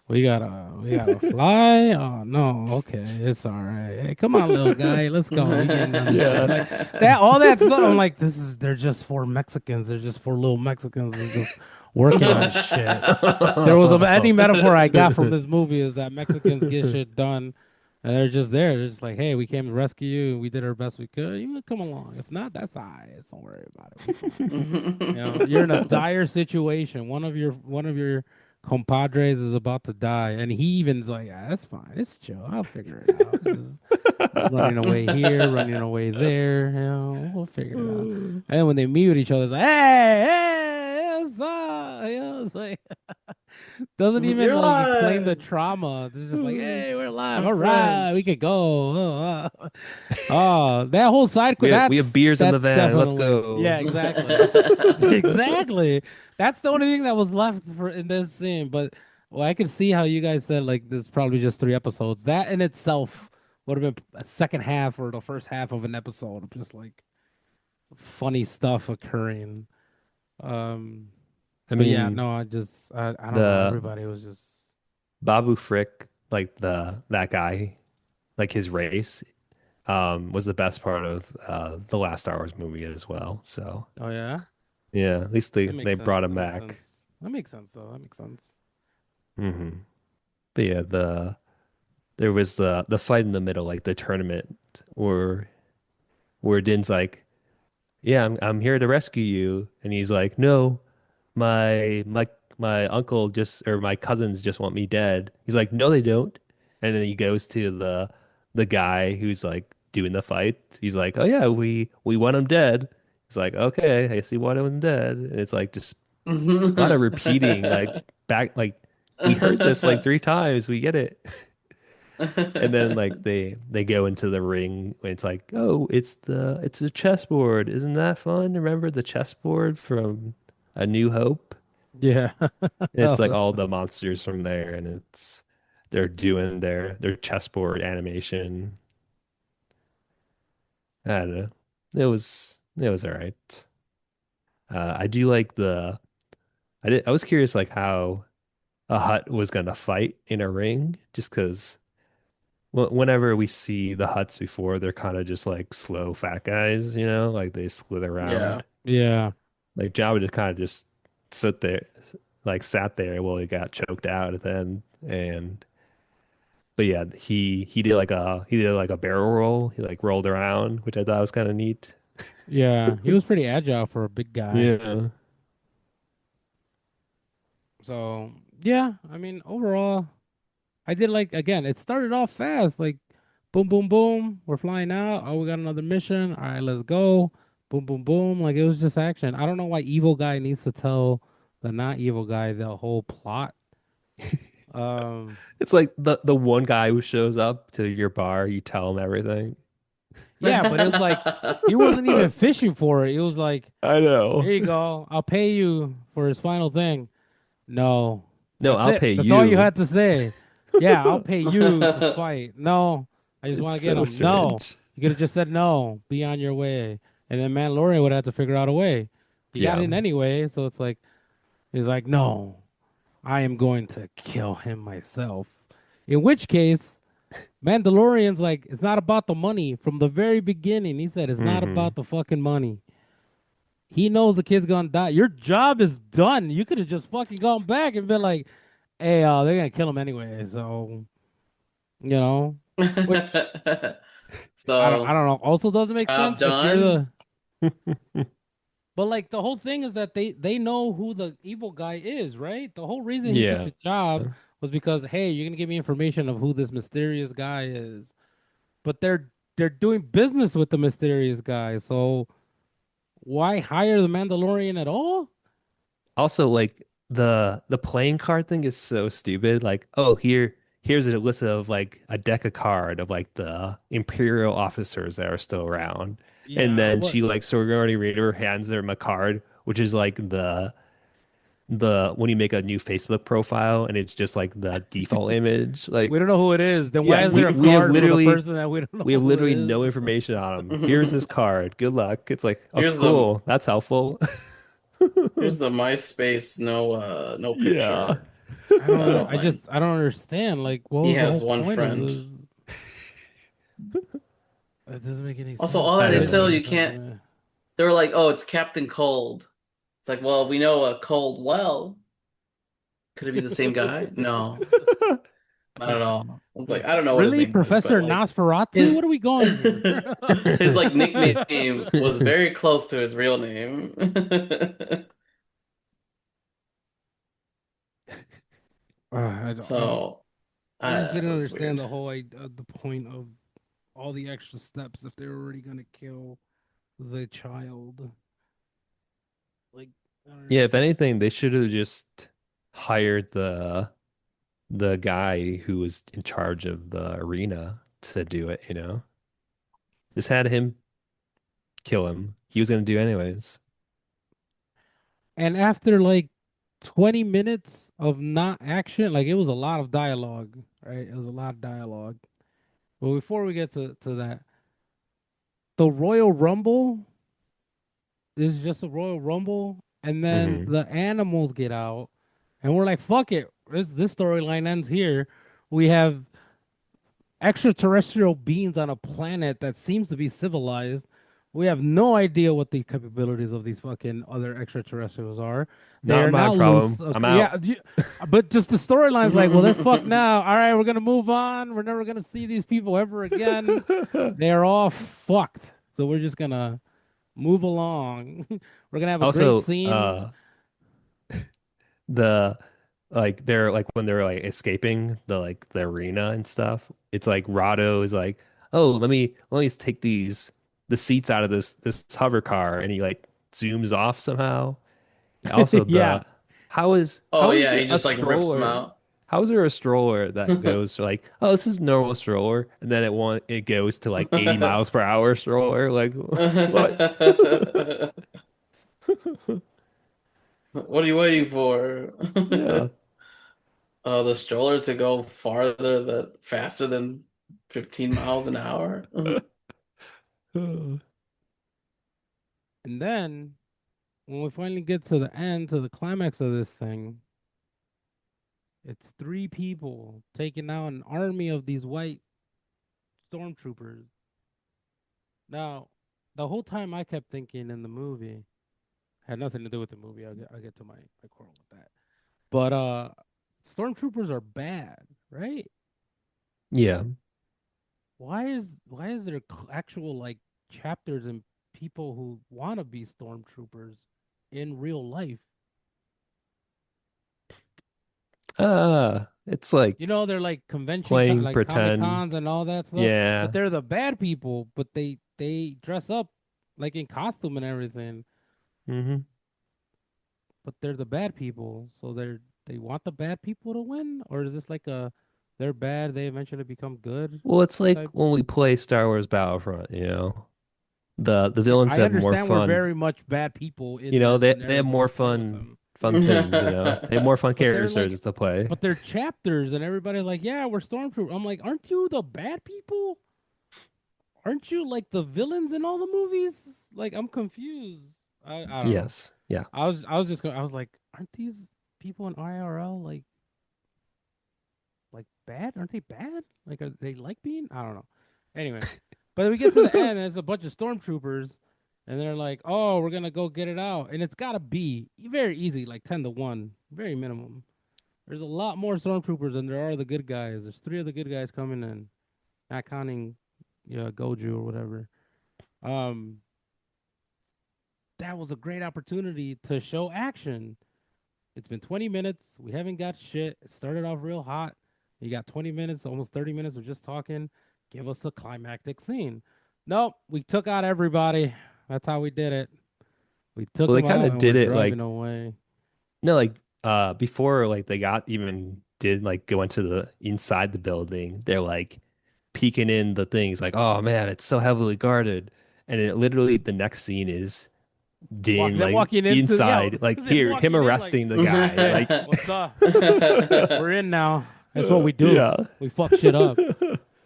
we gotta fly. Oh no, okay, it's all right. Hey, come on, little guy, let's go. We getting on this shit. Yeah. Like all that stuff. I'm like, they're just four Mexicans. They're just four little Mexicans who just working on shit. There was any metaphor I got from this movie is that Mexicans get shit done, and they're just there. They're just like, hey, we came to rescue you. We did our best we could. You come along. If not, that's all right. Don't worry about it. We fine. You're in a dire situation. One of your compadres is about to die, and he even's like, yeah, that's fine. It's chill. I'll figure it out. Just running away here, running away there. We'll figure it out. And then when they meet with each other, it's like, hey, what's up? It's like doesn't even You're like explain the alive. trauma. It's just like, hey, we're alive. I'm All right, we French. could go. Oh, that whole side quest. We have beers in the That's van. Let's definitely yeah, go. exactly, exactly. That's the only thing that was left for in this scene. But I could see how you guys said like this is probably just 3 episodes. That in itself would have been a second half or the first half of an episode of just like funny stuff occurring. Um, I but yeah, mean, no, I don't know. the Everybody was just Babu Frick, like that guy, like his race, was the best part of the last Star Wars movie as well. So oh yeah. yeah, at least they That they makes sense. brought him That makes back. sense. That makes sense, though. That makes sense. Hmm. But yeah, there was the fight in the middle, like the tournament, where Din's like, "Yeah, I'm here to rescue you," and he's like, "No, my uncle just or my cousins just want me dead." He's like, "No, they don't," and then he goes to the guy who's like doing the fight. He's like, "Oh yeah, we want him dead." He's like, "Okay, I see want him dead," and it's like just a lot of repeating, like back, like we heard this like 3 times, we get it. And then like they go into the ring and it's like, oh, it's a chessboard. Isn't that fun? Remember the chessboard from A New Hope? Yeah. It's like all the monsters from there, and they're doing their chessboard animation. I don't know. It was all right. I do like I was curious like how a hut was gonna fight in a ring, just because whenever we see the huts before, they're kind of just like slow fat guys, like they slither Yeah. around. Yeah. Like Jabba just kind of just sit there, like sat there while he got choked out at the end. And but yeah, he did like a barrel roll. He like rolled around, which I thought was kind of neat. Yeah. He was pretty agile for a big guy. Yeah. So, yeah, I mean, overall, I did like, again, it started off fast. Like, boom, boom, boom. We're flying out. Oh, we got another mission. All right, let's go. Boom, boom, boom. Like, it was just action. I don't know why Evil Guy needs to tell the not evil guy, the whole plot. Um, It's like the one guy who shows up to your bar, you tell him everything. yeah, but it was like he wasn't even fishing for it. It was like, I here know. you go, I'll pay you for his final thing. No, No, that's I'll it. pay That's all you you. had to say. Yeah, I'll pay you to fight. No, I just It's want to get so him. No, strange. you could have just said no. Be on your way, and then Mandalorian would have to figure out a way. He got Yeah. in anyway, so it's like he's like, no, I am going to kill him myself. In which case, Mandalorian's like, it's not about the money. From the very beginning, he said it's not Hmm. about the fucking money. He knows the kid's gonna die. Your job is done. You could have just fucking gone back and been like, hey, they're gonna kill him anyway. So, you know, which I So, don't know. Also doesn't make job sense if you're done. the, but like the whole thing is that they know who the evil guy is, right? The whole reason he took Yeah. the job was because, hey, you're gonna give me information of who this mysterious guy is. But they're doing business with the mysterious guy. So why hire the Mandalorian at all? Also, like the playing card thing is so stupid. Like, oh, here's a list of like a deck of card of like the Imperial officers that are still around. And Yeah, then what? she like Sigourney Weaver hands them a card, which is like the when you make a new Facebook profile and it's just like the default image. We Like, don't know who it is. Then why yeah, is there a we have card for the literally person that we don't we know have who it literally no is? information on them. Here's this card. Good luck. It's like, oh, Here's the cool. That's helpful. here's the MySpace no Yeah. picture link. I don't understand. Like, what He was the has whole one point of friend. this? It doesn't make any Also, sense. all I that It don't didn't make intel know. any you sense to can't. me. They were like, "Oh, it's Captain Cold." It's like, well, we know a Cold well. Could it be the same guy? No, not at all. It's like I don't know what his Really, name is, but Professor like Nosferatu? his What are we going here? his like nickname was very close to his real name. So I just it didn't was understand weird. the point of all the extra steps if they were already gonna kill the child. Like, I don't Yeah, if understand. anything, they should have just hired the guy who was in charge of the arena to do it, you know? Just had him kill him. He was gonna do anyways. And after like 20 minutes of not action, like it was a lot of dialogue, right? It was a lot of dialogue. But before we get to that, the Royal Rumble is just a Royal Rumble, and then Hmm. the animals get out, and we're like, fuck it. This storyline ends here. We have extraterrestrial beings on a planet that seems to be civilized. We have no idea what the capabilities of these fucking other extraterrestrials are. They Not are my now loose. problem. I'm Okay, out. yeah, but just the storyline's like, well, they're fucked now. All right, we're gonna move on. We're never gonna see these people ever again. They're all fucked. So we're just gonna move along. We're gonna have a great Also, scene. the like they're like when they're like escaping the arena and stuff, it's like Rado is like, oh, let me just take the seats out of this hover car, and he like zooms off somehow. Also, Yeah. the how is Oh how is yeah, there he a just like rips them stroller? out. How is there a stroller that goes to like, oh, this is normal stroller, and then it goes to like 80 miles per hour stroller? Like, what? What are you waiting for? Yeah. The stroller to go faster than 15 miles an hour. And then when we finally get to the end, to the climax of this thing, it's three people taking out an army of these white stormtroopers. Now, the whole time I kept thinking in the movie, had nothing to do with the movie. I'll get to my quarrel with that. But stormtroopers are bad, right? Yeah. Why is there actual like chapters and people who want to be stormtroopers in real life? It's like You know, they're like playing like Comic pretend. Cons and all that stuff, but Yeah. they're the bad people, but they dress up like in costume and everything. Hmm. but they're the bad people, so they want the bad people to win, or is this like a they're bad, they eventually become good Well, it's like type? when we play Star Wars Battlefront, you know. The Yeah, villains I have more understand we're fun. very much bad people You in know, this they scenario, have so I more agree with fun them. things, you know. They have more fun But character they're like, stages to play. but they're chapters, and everybody's like, yeah, we're stormtroopers. I'm like, aren't you the bad people? Aren't you like the villains in all the movies? Like, I'm confused. I don't know. Yes. Yeah. I was just going. I was like, aren't these people in IRL like bad? Aren't they bad? Like, are they like being? I don't know. Anyway, but then we get to the end, and there's a bunch of stormtroopers, and they're like, "Oh, we're gonna go get it out," and it's gotta be very easy, like 10-1, very minimum. There's a lot more stormtroopers than there are the good guys. There's three of the good guys coming in, not counting, Goju or whatever. Um, that was a great opportunity to show action. It's been 20 minutes. We haven't got shit. It started off real hot. You got 20 minutes, almost 30 minutes of just talking. Give us a climactic scene. Nope, we took out everybody. That's how we did it. We took Well, they them kind out of and we're did it driving like away. no, like before like they got even did like go into the inside the building. They're like peeking in the things like, "Oh man, it's so heavily guarded." And it literally the next scene is Din Them like walking into yeah, inside, like them here, him walking in like, arresting the guy. hey, Like what's up? We're in now. That's what we do. yeah. We fuck shit up.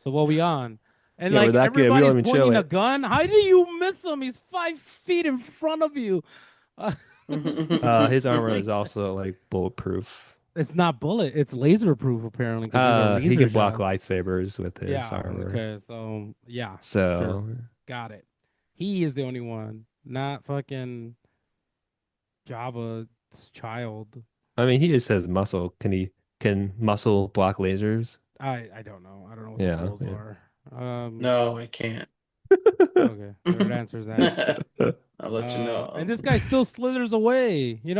So what we on? And Yeah, we're like that good. We don't everybody's even show pointing a it. gun. How do you miss him? He's 5 feet in front of you. Uh, His armor is also like bulletproof. it's not bullet. It's laser proof apparently because these are He laser can block shots. lightsabers with his Yeah. armor. Okay. So yeah, sure. So, Got it. He is the only one, not fucking Java's child. I mean, he just says muscle. Can muscle block lasers? I don't know. I don't know what the Yeah, rules yeah. are. Um. No, I can't. Okay. Third answer's that. I'll let you And know. this guy still slithers away. It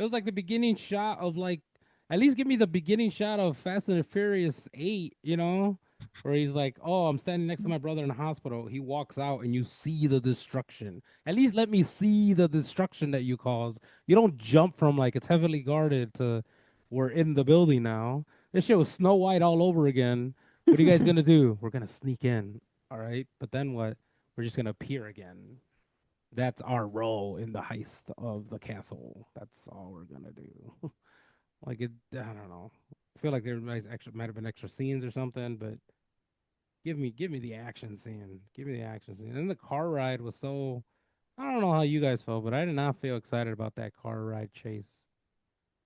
was like the beginning shot of like, at least give me the beginning shot of Fast and the Furious 8. Where he's like, "Oh, I'm standing next to my brother in the hospital." He walks out, and you see the destruction. At least let me see the destruction that you cause. You don't jump from like it's heavily guarded to we're in the building now. This shit was Snow White all over again. What are you guys gonna do? We're gonna sneak in, all right? But then what? We're just gonna appear again. That's our role in the heist of the castle. That's all we're gonna do. Like it, I don't know. I feel like there might have been extra scenes or something, but give me the action scene. Give me the action scene. And the car ride was so. I don't know how you guys felt, but I did not feel excited about that car ride chase.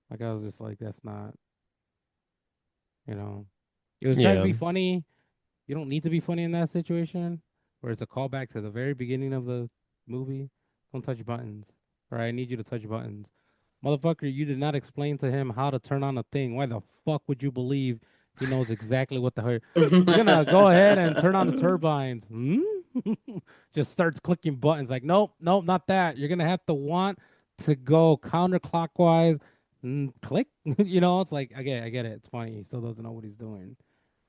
Like I was just like, that's not. You know, it was trying to Yeah. be funny. You don't need to be funny in that situation, where it's a callback to the very beginning of the movie. Don't touch buttons. All right, I need you to touch buttons. Motherfucker, you did not explain to him how to turn on a thing. Why the fuck would you believe he knows exactly what the hell? We're gonna go ahead and turn on the turbines. Just starts clicking buttons like, nope, nope, not that. You're gonna have to want to go counterclockwise. Click. It's like, I get it. It's funny. He still doesn't know what he's doing.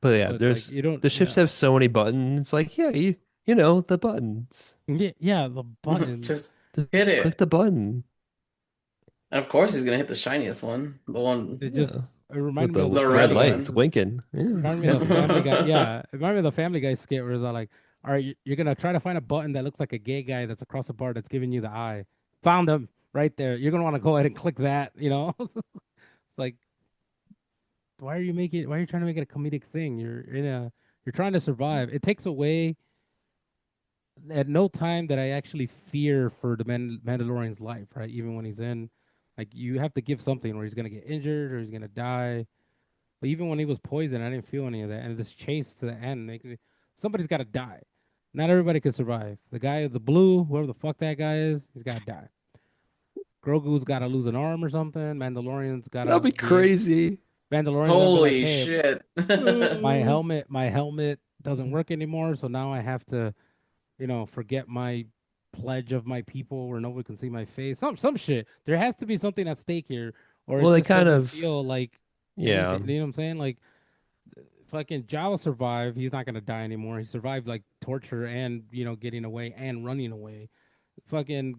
But yeah, But it's like there's you don't, the ships yeah, have so many buttons. It's like, yeah, you know, the buttons. yeah, yeah. The buttons. Just hit Just click it. the button. And of course he's gonna hit the shiniest one. The one It just Yeah. it With reminded me of the the the red red Family Guy. lights one. winking. Yeah, Reminded me of hit the it. Family Guy. Yeah, it reminded me of the Family Guy skit where it's all like, all right, you're gonna try to find a button that looks like a gay guy that's across the bar that's giving you the eye. Found him right there. You're gonna want to go ahead and click that. It's like, why are you trying to make it a comedic thing? You're trying to survive. It takes away at no time that I actually fear for the Mandalorian's life, right? Even when he's in, like, you have to give something where he's gonna get injured or he's gonna die. But even when he was poisoned, I didn't feel any of that. And this chase to the end makes me, somebody's got to die. Not everybody can survive. The guy, the blue, whoever the fuck that guy is, he's got to die. Grogu's got to lose an arm or something. Mandalorian's got That'd to be be. crazy. Mandalorian's gonna be like, Holy hey, shit. Uh, my helmet doesn't work anymore, so now I have to, forget my pledge of my people where nobody can see my face. Some shit. There has to be something at stake here, or it well, they just kind doesn't of, feel like yeah. anything. You know what I'm saying? Like, fucking Jawa survived. He's not gonna die anymore. He survived like torture and getting away and running away. Fucking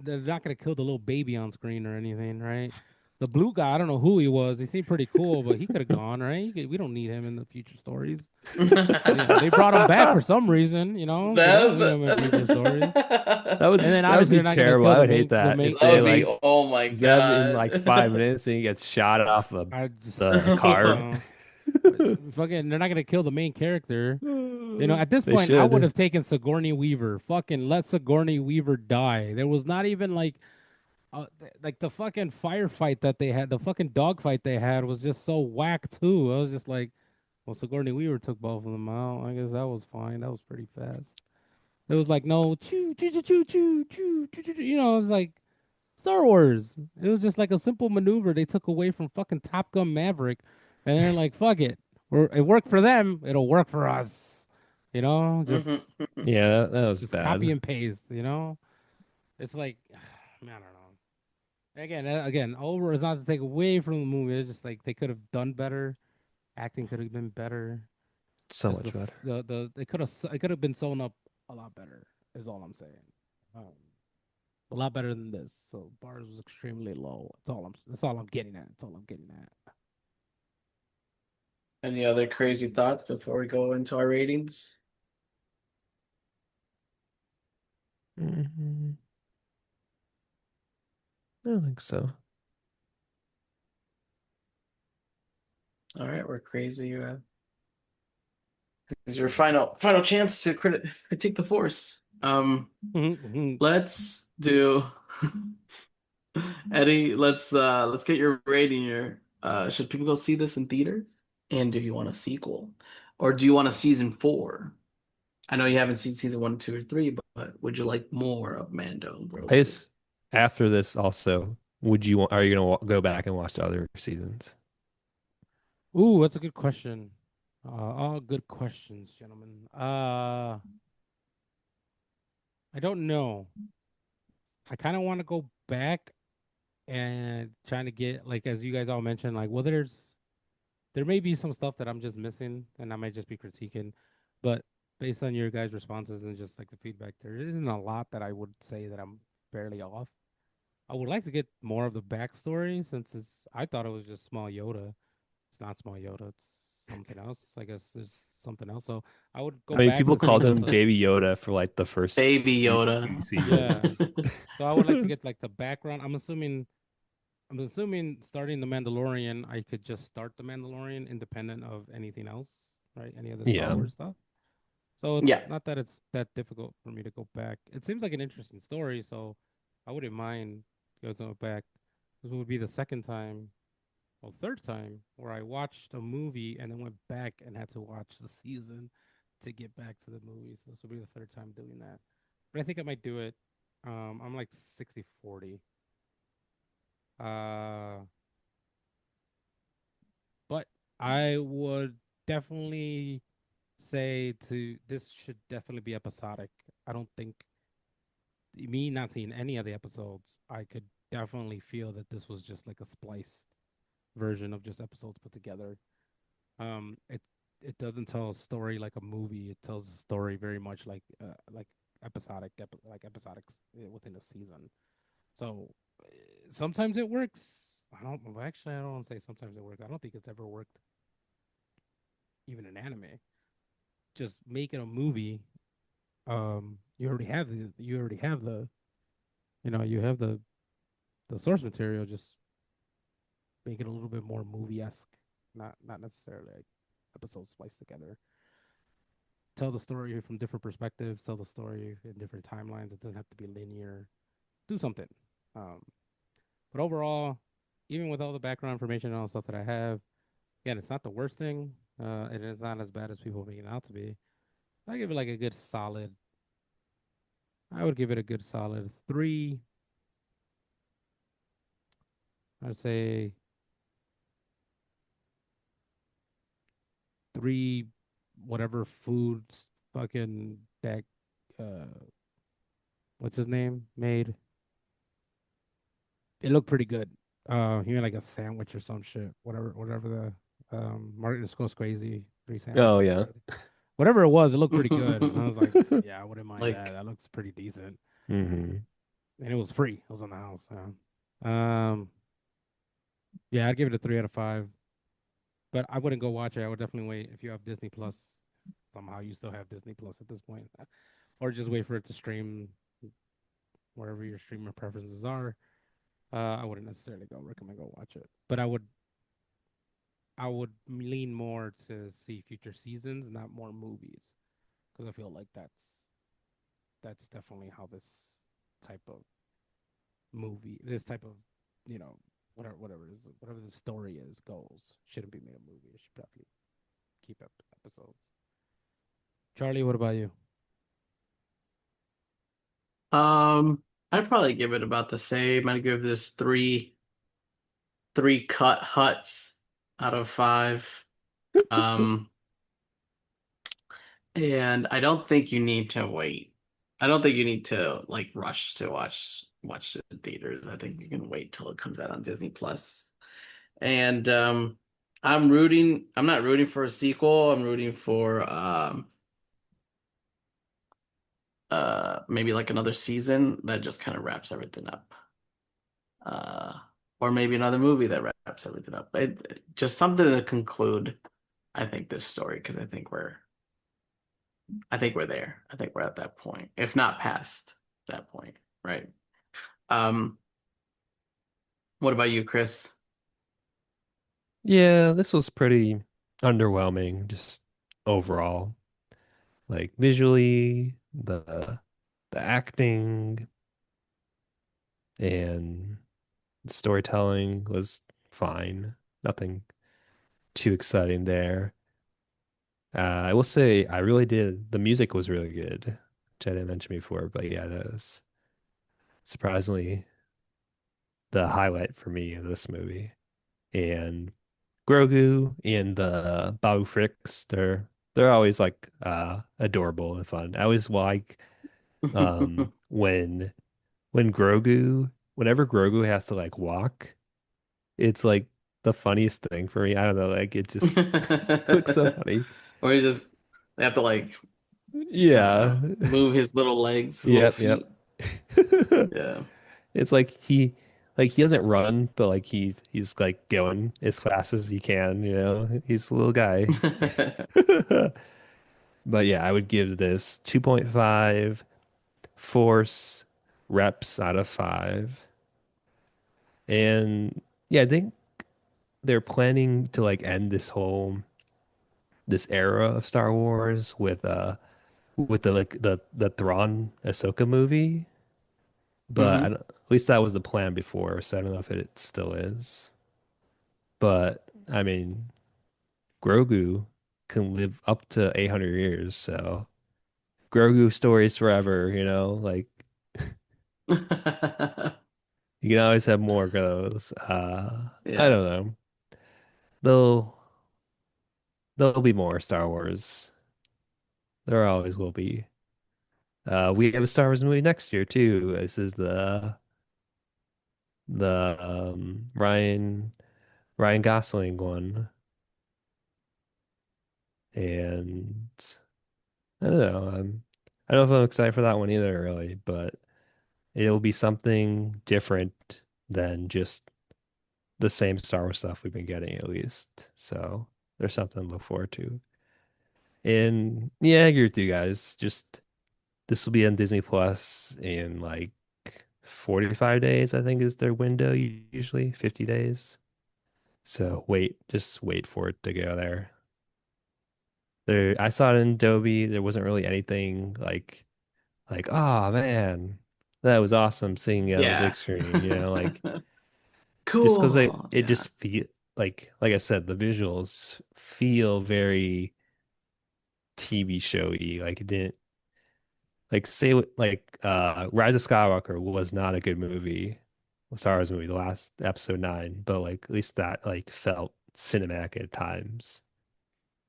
they're not gonna kill the little baby on screen or anything, right? The blue guy, I don't know who he was. He seemed pretty cool, but he could have gone, right? We don't need him in the future stories. They brought him back for some reason, but we don't Them. need him in future stories. And then that would obviously be they're not gonna terrible. kill I the would hate main the that main if That they would be, like oh my them in like five God. minutes and he gets shot off of I just the cart. fucking they're not gonna kill the main character. At this They point I would should. have taken Sigourney Weaver. Fucking let Sigourney Weaver die. There was not even like the fucking firefight that they had, the fucking dogfight they had was just so whack too. I was just like, well, Sigourney Weaver took both of them out. I guess that was fine. That was pretty fast. It was like no choo choo choo choo choo choo choo choo. It was like Star Wars. It was just like a simple maneuver they took away from fucking Top Gun Maverick, and they're like, fuck it, it worked for them. It'll work for us. Just Mhm. Yeah, that was just copy bad. and paste. It's like, man, I don't know. Again, over is not to take away from the movie. It's just like they could have done better. Acting could have been better. So Just much better. it could have been sewn up a lot better. Is all I'm saying. A lot better than this. So bars was extremely low. That's all I'm getting at. That's all I'm getting at. Any other crazy thoughts before we go into our ratings? Hmm. I don't think so. All right, we're crazy. This is your final chance to critique the Force. Let's do Eddie. Let's get your rating here. Should people go see this in theaters? And do you want a sequel, or do you want a season four? I know you haven't seen season one, two, or three, but would you like more of Mando and I Grogu? guess after this also, are you gonna go back and watch the other seasons? Ooh, that's a good question. All good questions, gentlemen. I don't know. I kind of want to go back and trying to get like as you guys all mentioned, like well, there may be some stuff that I'm just missing, and I might just be critiquing, but based on your guys' responses and just like the feedback, there isn't a lot that I would say that I'm barely off. I would like to get more of the backstory since I thought it was just small Yoda. It's not small Yoda. It's something else. I guess there's something else. So I would go I mean, back people to see called what him the Baby Yoda for like the first Baby three Yoda. yeah. seasons. So I would like to get like the background. I'm assuming starting the Mandalorian, I could just start the Mandalorian independent of anything else, right? Any other Star Yeah. Wars stuff. So it's Yeah. not that it's that difficult for me to go back. It seems like an interesting story, so I wouldn't mind going back. This would be the second time, well, third time where I watched a movie and then went back and had to watch the season to get back to the movie. So this will be the third time doing that. But I think I might do it. I'm like 60-40. Uh, but I would definitely say to this should definitely be episodic. I don't think me not seeing any of the episodes, I could definitely feel that this was just like a spliced version of just episodes put together. It doesn't tell a story like a movie. It tells a story very much like like episodics within a season. So sometimes it works. I don't well, actually. I don't want to say sometimes it works. I don't think it's ever worked even in anime. Just making a movie. You already have you have the source material. Just make it a little bit more movie esque, not necessarily like episodes spliced together. Tell the story from different perspectives. Tell the story in different timelines. It doesn't have to be linear. Do something. Um, but overall, even with all the background information and all the stuff that I have, again, it's not the worst thing. And it's not as bad as people make it out to be. I give it like a good solid. I would give it a good solid three. I'd say three, whatever foods fucking that uh what's his name made. It looked pretty good. He made like a sandwich or some shit. Whatever the Martin Scorsese three Oh sandwiches he yeah. made. Whatever it was, it looked pretty good. And I was like, yeah, I wouldn't mind that. Like That looks pretty decent. Hmm. and it was free. It was on the house. Yeah, I'd give it a 3 out of 5. But I wouldn't go watch it. I would definitely wait if you have Disney Plus. Somehow you still have Disney Plus at this point, or just wait for it to stream wherever your streamer preferences are. I wouldn't necessarily go recommend go watch it, but I would lean more to see future seasons, not more movies, because I feel like that's definitely how this type of this type of you know whatever the story is goes shouldn't be made a movie. It should probably keep up episodes. Charlie, what about you? I'd probably give it about the same. I'd give this three cut huts out of five. Um, and I don't think you need to wait. I don't think you need to like rush to watch it in theaters. I think you can wait till it comes out on Disney Plus. And I'm not rooting for a sequel. I'm rooting for maybe like another season that just kind of wraps everything up. Uh or maybe another movie that wraps everything up. Just something to conclude, I think, this story, because I think we're there. I think we're at that point, if not past that point, right? Um, what about you, Chris? Yeah, this was pretty underwhelming, just overall. Like visually, the acting and storytelling was fine. Nothing too exciting there. I will say I really did. The music was really good, which I didn't mention before, but yeah, that was surprisingly the highlight for me of this movie. And Grogu and the Babu Fricks, they're always like adorable and fun. I always like when Grogu whenever Grogu has to like walk, it's like the funniest thing for me. I don't know, like it just looks so funny. Or you just they have to like Yeah. move his little legs, his little Yep, yep. feet. Yeah. It's like he doesn't run, but like he's like going as fast as he can, you know. He's a little guy. But yeah, I would give this 2.5 force reps out of 5. And yeah, I think they're planning to like end this era of Star Wars with the like the Thrawn Ahsoka movie. But Hmm. at least that was the plan before, so I don't know if it still is. But I mean, Grogu can live up to 800 years, so Grogu stories forever, you know, like you can always have more of those. I Yeah. don't know. There'll there'll be more Star Wars. There always will be. We have a Star Wars movie next year too. This is the Ryan Gosling one, and I don't know. I don't know if I'm excited for that one either, really, but it'll be something different than just the same Star Wars stuff we've been getting at least. So there's something to look forward to. And yeah, I agree with you guys. Just this will be on Disney Plus in like 45 days, I think is their window usually, 50 days. So just wait for it to go there. I saw it in Adobe. There wasn't really anything like, oh man, that was awesome seeing it on the big Yeah. screen, you know, like just because Cool. it Yeah. just feel like I said, the visuals feel very TV showy. Like it didn't like say like Rise of Skywalker was not a good movie, Star Wars movie, the last episode 9, but like at least that like felt cinematic at times,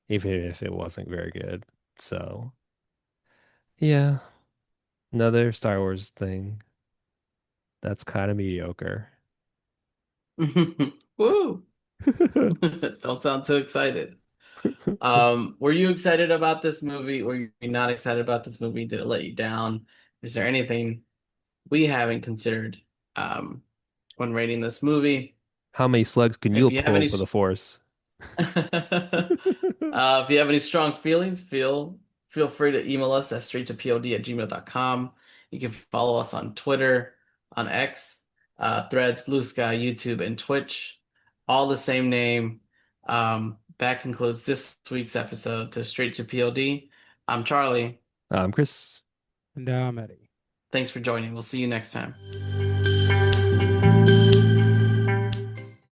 even if it wasn't very good. So yeah, another Star Wars thing that's kind of mediocre. Woo. Don't sound too excited. Were you excited about this movie? Were you not excited about this movie? Did it let you down? Is there anything we haven't considered um, when rating this movie. How many slugs can you If you have pull any, for the force? if you have any strong feelings, feel free to email us at straight2pod@gmail.com. You can follow us on Twitter, on X, Threads, Blue Sky, YouTube, and Twitch, all the same name. That concludes this week's episode to Straight to POD. I'm Charlie. Chris. And Eddie. Thanks for joining. We'll see you next time.